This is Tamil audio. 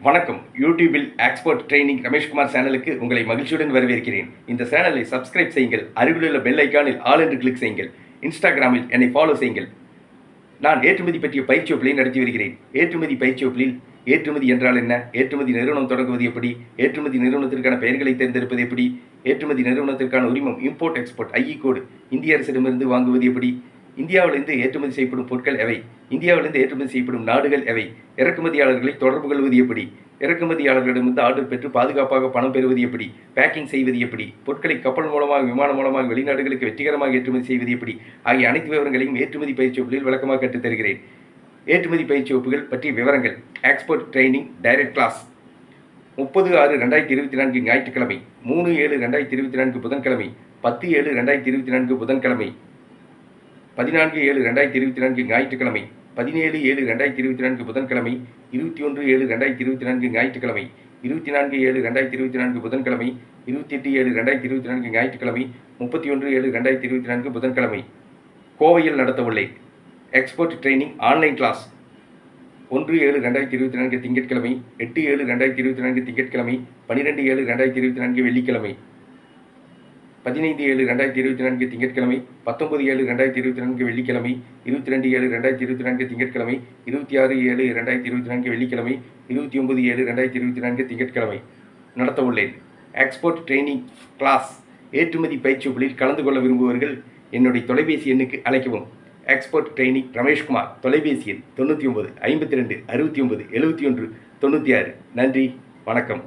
வணக்கம். யூடியூபில் எக்ஸ்போர்ட் ட்ரெய்னிங் ரமேஷ்குமார் சேனலுக்கு உங்களை மகிழ்ச்சியுடன் வரவேற்கிறேன். இந்த சேனலை சப்ஸ்கிரைப் செய்யுங்கள். அருகிலுள்ள பெல் ஐக்கானில் ஆல் என்று கிளிக் செய்யுங்கள். இன்ஸ்டாகிராமில் என்னை ஃபாலோ செய்யுங்கள். நான் ஏற்றுமதி பற்றிய பயிற்சி வகுப்புகளை நடத்தி வருகிறேன். ஏற்றுமதி பயிற்சி வகுப்பில் ஏற்றுமதி என்றால் என்ன, ஏற்றுமதி நிறுவனம் தொடங்குவது எப்படி, ஏற்றுமதி நிறுவனத்திற்கான பெயர்களை தேர்ந்தெடுப்பது எப்படி, ஏற்றுமதி நிறுவனத்திற்கான உரிமம் இம்போர்ட் எக்ஸ்போர்ட் ஐஇ கோடு இந்திய அரசிடமிருந்து வாங்குவது எப்படி, இந்தியாவிலிருந்து ஏற்றுமதி செய்யப்படும் பொருட்கள் எவை, இந்தியாவிலிருந்து ஏற்றுமதி செய்யப்படும் நாடுகள் எவை, இறக்குமதியாளர்களை தொடர்பு கொள்வது எப்படி, இறக்குமதியாளர்களிடமிருந்து ஆர்டர் பெற்று பாதுகாப்பாக பணம் பெறுவது எப்படி, பேக்கிங் செய்வது எப்படி, பொருட்களை கப்பல் மூலமாக விமானம் மூலமாக வெளிநாடுகளுக்கு வெற்றிகரமாக ஏற்றுமதி செய்வது எப்படி ஆகிய அனைத்து விவரங்களையும் ஏற்றுமதி பயிற்சி வகுப்புகளில் விளக்கமாக கற்றுத் தருகிறேன். ஏற்றுமதி பயிற்சி வகுப்புகள் பற்றிய விவரங்கள். எக்ஸ்போர்ட் ட்ரெய்னிங் டைரக்ட் கிளாஸ் 30/6/2024 ஞாயிற்றுக்கிழமை, 3/7/2024 புதன்கிழமை, 10/7/2024 புதன்கிழமை, 14/7/2024 ஞாயிற்றுக்கிழமை, 17/7/2024 புதன்கிழமை, 21/7/2024 ஞாயிற்றுக்கிழமை, 24/7/2024 புதன்கிழமை, 28/7/2024 ஞாயிற்றுக்கிழமை, 31/7/2024 புதன்கிழமை கோவையில் நடத்த உள்ளேன். எக்ஸ்போர்ட் ட்ரெய்னிங் ஆன்லைன் கிளாஸ் 1/7/2024 திங்கட்கிழமை, 8/7/2024 திங்கட்கிழமை, 12/7/2024 வெள்ளிக்கிழமை, 15/7/2024 திங்கட்கிழமை, 19/7/2024 வெள்ளிக்கிழமை, 22/7/2024 திங்கட்கிழமை, 26/7/2024 வெள்ளிக்கிழமை, 29/7/2024 திங்கட்கிழமை நடத்த உள்ளேன். எக்ஸ்போர்ட் ட்ரெய்னிங் கிளாஸ் ஏற்றுமதி பயிற்சி வகுப்பில் கலந்து கொள்ள விரும்புபவர்கள் என்னுடைய தொலைபேசி எண்ணுக்கு அழைக்கவும். எக்ஸ்போர்ட் ட்ரெய்னிங் ரமேஷ்குமார், தொலைபேசி எண் 99 52 69 71 96. நன்றி, வணக்கம்.